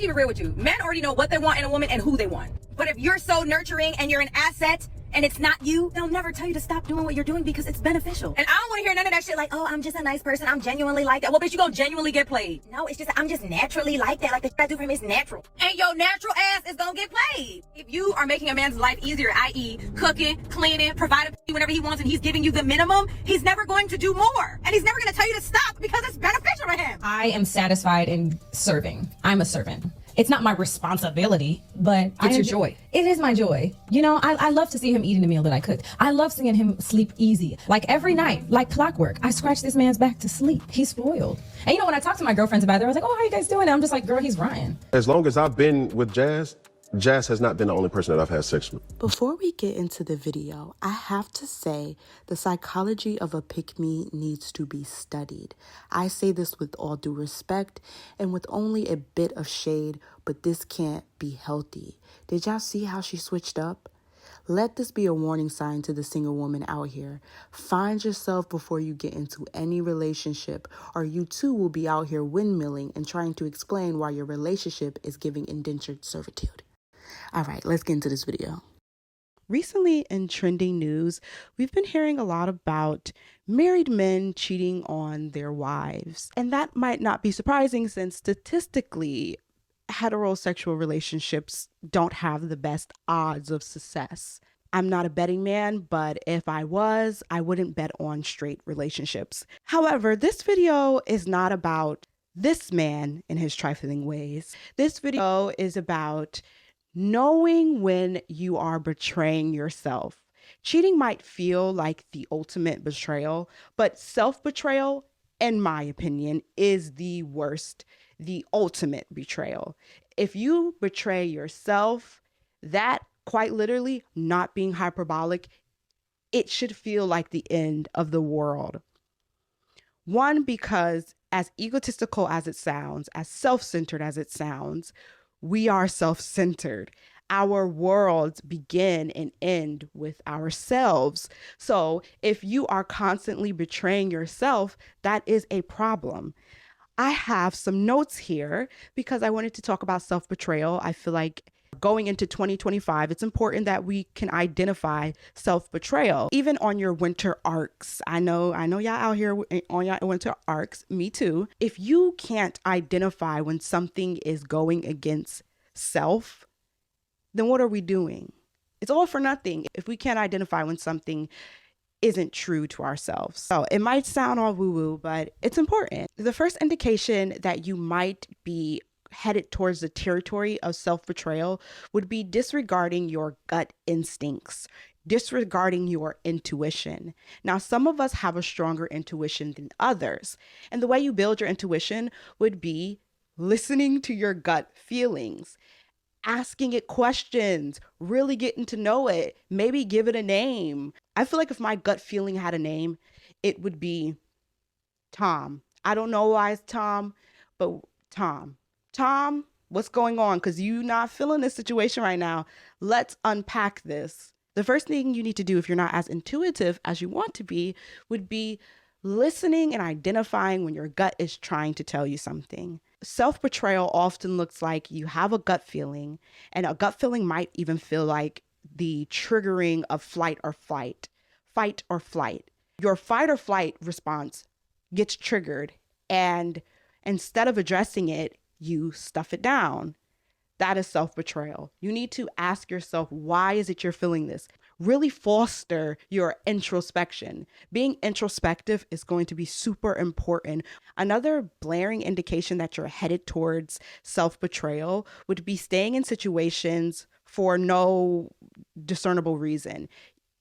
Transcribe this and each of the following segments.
keep it real with you. Men already know what they want in a woman and who they want. But if you're so nurturing and you're an asset and it's not you, they'll never tell you to stop doing what you're doing because it's beneficial. And I don't want to hear none of that shit like, oh, I'm just a nice person. I'm genuinely like that. Well, bitch, you gonna genuinely get played. No, it's just, I'm just naturally like that. Like the shit I do for him is natural. And your natural ass is gonna get played. If you are making a man's life easier, i.e. cooking, cleaning, providing whenever he wants and he's giving you the minimum, he's never going to do more. And he's never gonna tell you to stop because it's beneficial to him. I am satisfied in serving. I'm a servant. It's not my responsibility, but it's your joy. It is my joy. You know, I love to see him eating the meal that I cooked. I love seeing him sleep easy. Like every night, like clockwork, I scratch this man's back to sleep. He's spoiled. And you know, when I talk to my girlfriends about it, I was like, oh, how you guys doing? And I'm just like, girl, he's Ryan. As long as I've been with Jazz, Jazz has not been the only person that I've had sex with. Before we get into the video, I have to say the psychology of a pick-me needs to be studied. I say this with all due respect and with only a bit of shade, but this can't be healthy. Did y'all see how she switched up? Let this be a warning sign to the single woman out here. Find yourself before you get into any relationship, or you too will be out here windmilling and trying to explain why your relationship is giving indentured servitude. All right, let's get into this video. Recently in trending news, we've been hearing a lot about married men cheating on their wives. And that might not be surprising since statistically, heterosexual relationships don't have the best odds of success. I'm not a betting man, but if I was, I wouldn't bet on straight relationships. However, this video is not about this man and his trifling ways. This video is about knowing when you are betraying yourself. Cheating might feel like the ultimate betrayal, but self-betrayal, in my opinion, is the worst, the ultimate betrayal. If you betray yourself, that quite literally, not being hyperbolic, it should feel like the end of the world. One, because as egotistical as it sounds, as self-centered as it sounds, we are self-centered. Our worlds begin and end with ourselves. So if you are constantly betraying yourself, that is a problem. I have some notes here because I wanted to talk about self-betrayal. I feel like going into 2025, it's important that we can identify self-betrayal, even on your winter arcs. I know y'all out here on your winter arcs, me too. If you can't identify when something is going against self, then what are we doing? It's all for nothing if we can't identify when something isn't true to ourselves. So it might sound all woo-woo, but it's important. The first indication that you might be headed towards the territory of self-betrayal would be disregarding your gut instincts, disregarding your intuition. Now, some of us have a stronger intuition than others. And the way you build your intuition would be listening to your gut feelings, asking it questions, really getting to know it, maybe give it a name. I feel like if my gut feeling had a name, it would be Tom. I don't know why it's Tom, but Tom. Tom, what's going on? Because you're not feeling this situation right now. Let's unpack this. The first thing you need to do if you're not as intuitive as you want to be would be listening and identifying when your gut is trying to tell you something. Self-betrayal often looks like you have a gut feeling, and a gut feeling might even feel like the triggering of fight or flight. Your fight or flight response gets triggered, and instead of addressing it, you stuff it down. That is self-betrayal. You need to ask yourself, why is it you're feeling this? Really foster your introspection. Being introspective is going to be super important. Another blaring indication that you're headed towards self-betrayal would be staying in situations for no discernible reason.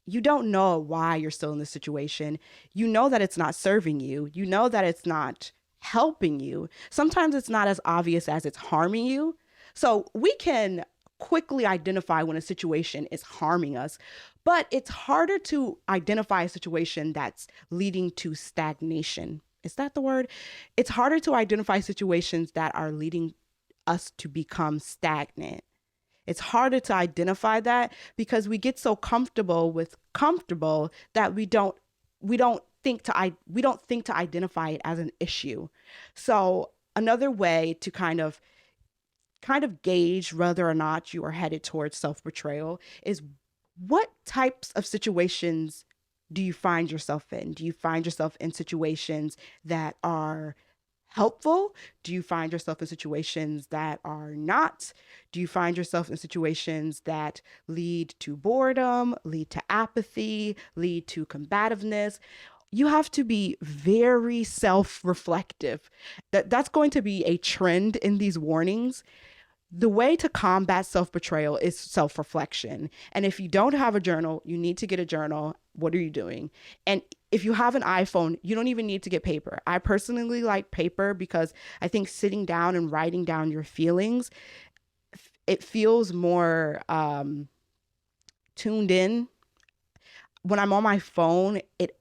You don't know why you're still in this situation. You know that it's not serving you. You know that it's not helping you. Sometimes it's not as obvious as it's harming you. So we can quickly identify when a situation is harming us, but it's harder to identify a situation that's leading to stagnation. Is that the word? It's harder to identify situations that are leading us to become stagnant. It's harder to identify that because we get so comfortable with comfortable that we don't think to identify it as an issue. So another way to kind of kind of gauge whether or not you are headed towards self-betrayal is, what types of situations do you find yourself in? Do you find yourself in situations that are helpful? Do you find yourself in situations that are not? Do you find yourself in situations that lead to boredom, lead to apathy, lead to combativeness? You have to be very self-reflective. That's going to be a trend in these warnings. The way to combat self-betrayal is self-reflection. And if you don't have a journal, you need to get a journal. What are you doing? And if you have an iPhone, you don't even need to get paper. I personally like paper because I think sitting down and writing down your feelings, it feels more tuned in. When I'm on my phone, it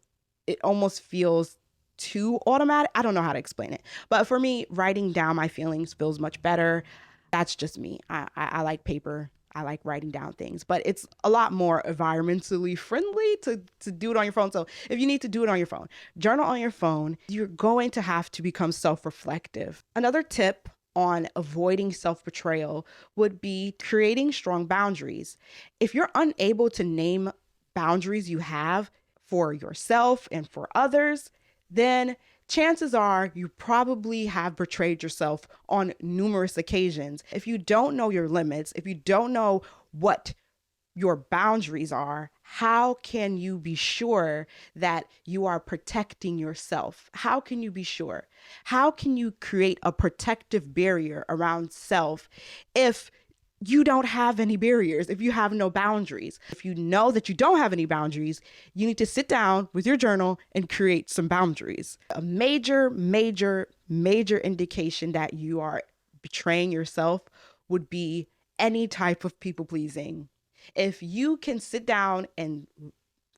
almost feels too automatic. I don't know how to explain it. But for me, writing down my feelings feels much better. That's just me. I like paper. I like writing down things, but it's a lot more environmentally friendly to do it on your phone. So if you need to do it on your phone, journal on your phone, you're going to have to become self-reflective. Another tip on avoiding self-betrayal would be creating strong boundaries. If you're unable to name boundaries you have for yourself and for others, then chances are you probably have betrayed yourself on numerous occasions. If you don't know your limits, if you don't know what your boundaries are, how can you be sure that you are protecting yourself? How can you be sure? How can you create a protective barrier around self if you don't have any barriers, if you have no boundaries? If you know that you don't have any boundaries, you need to sit down with your journal and create some boundaries. A major, major, major indication that you are betraying yourself would be any type of people pleasing. If you can sit down and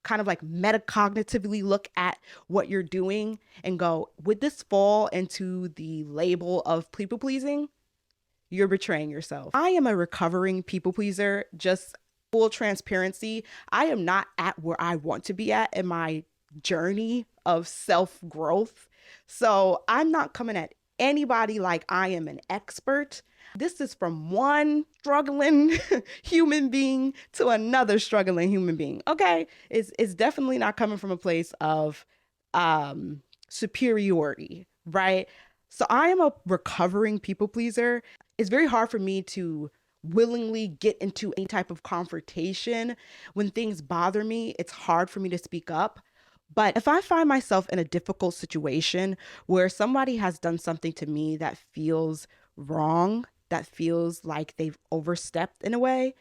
kind of like metacognitively look at what you're doing and go, would this fall into the label of people pleasing? You're betraying yourself. I am a recovering people pleaser. Just full transparency, I am not at where I want to be at in my journey of self-growth. So I'm not coming at anybody like I am an expert. This is from one struggling human being to another struggling human being. Okay, it's definitely not coming from a place of superiority, right? So I am a recovering people pleaser. It's very hard for me to willingly get into any type of confrontation. When things bother me, it's hard for me to speak up. But if I find myself in a difficult situation where somebody has done something to me that feels wrong, that feels like they've overstepped in a way,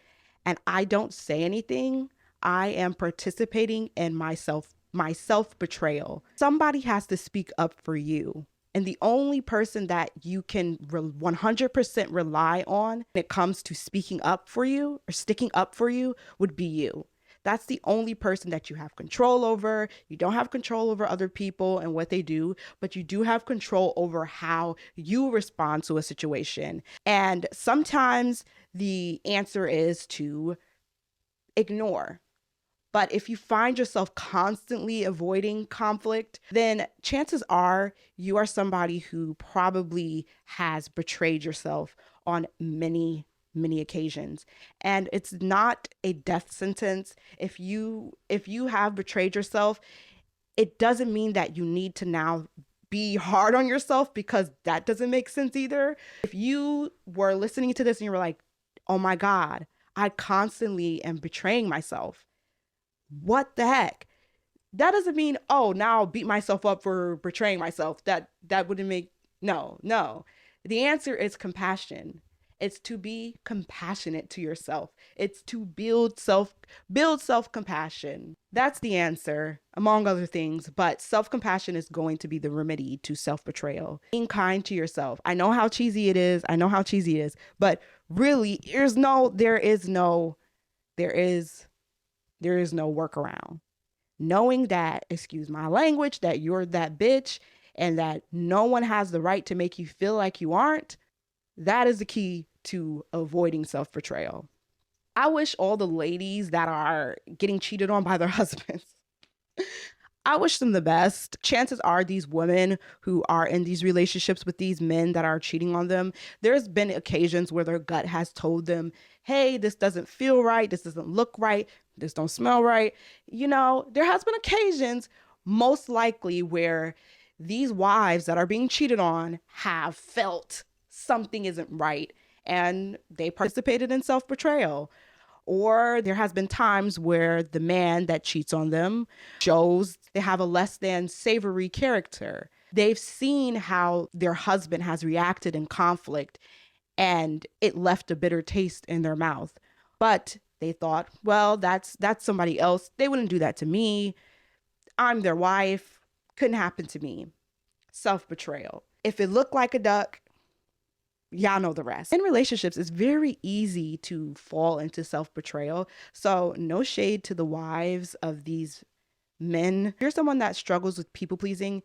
and I don't say anything, I am participating in my self-betrayal. Somebody has to speak up for you. And the only person that you can 100% rely on when it comes to speaking up for you or sticking up for you would be you. That's the only person that you have control over. You don't have control over other people and what they do, but you do have control over how you respond to a situation. And sometimes the answer is to ignore. But if you find yourself constantly avoiding conflict, then chances are you are somebody who probably has betrayed yourself on many, many occasions. And it's not a death sentence. If you have betrayed yourself, it doesn't mean that you need to now be hard on yourself, because that doesn't make sense either. If you were listening to this and you were like, oh my God, I constantly am betraying myself, what the heck? That doesn't mean, oh, now I'll beat myself up for betraying myself. That wouldn't make, no. The answer is compassion. It's to be compassionate to yourself. It's to build self-compassion. That's the answer, among other things, but self-compassion is going to be the remedy to self-betrayal. Being kind to yourself. I know how cheesy it is. But really, there is no workaround. Knowing that, excuse my language, that you're that bitch and that no one has the right to make you feel like you aren't, that is the key to avoiding self-betrayal. I wish all the ladies that are getting cheated on by their husbands, I wish them the best. Chances are these women who are in these relationships with these men that are cheating on them, there's been occasions where their gut has told them, hey, this doesn't feel right. This doesn't look right. This don't smell right. You know, there has been occasions, most likely, where these wives that are being cheated on have felt something isn't right and they participated in self-betrayal. Or there has been times where the man that cheats on them shows they have a less than savory character. They've seen how their husband has reacted in conflict and it left a bitter taste in their mouth. But they thought, well, that's somebody else. They wouldn't do that to me. I'm their wife. Couldn't happen to me. Self-betrayal. If it looked like a duck, y'all know the rest. In relationships, it's very easy to fall into self-betrayal. So no shade to the wives of these men. If you're someone that struggles with people pleasing,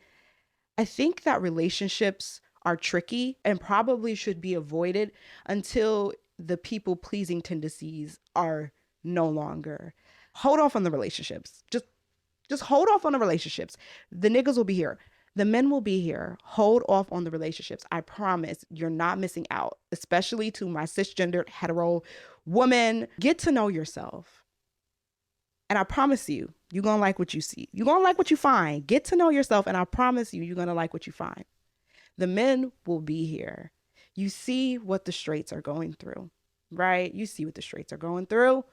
I think that relationships are tricky and probably should be avoided until the people pleasing tendencies are no longer. Hold off on the relationships. Just hold off on the relationships. The niggas will be here. The men will be here. Hold off on the relationships. I promise you're not missing out, especially to my cisgendered hetero woman. Get to know yourself. And I promise you, you're going to like what you see. You're going to like what you find. Get to know yourself. And I promise you, you're going to like what you find. The men will be here. You see what the straights are going through, right? You see what the straights are going through.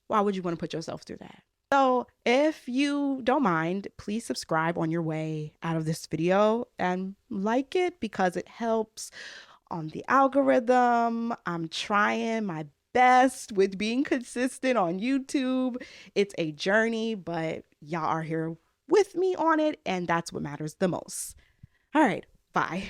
Why would you want to put yourself through that? So if you don't mind, please subscribe on your way out of this video and like it because it helps on the algorithm. I'm trying my best with being consistent on YouTube. It's a journey, but y'all are here with me on it, and that's what matters the most. All right, bye.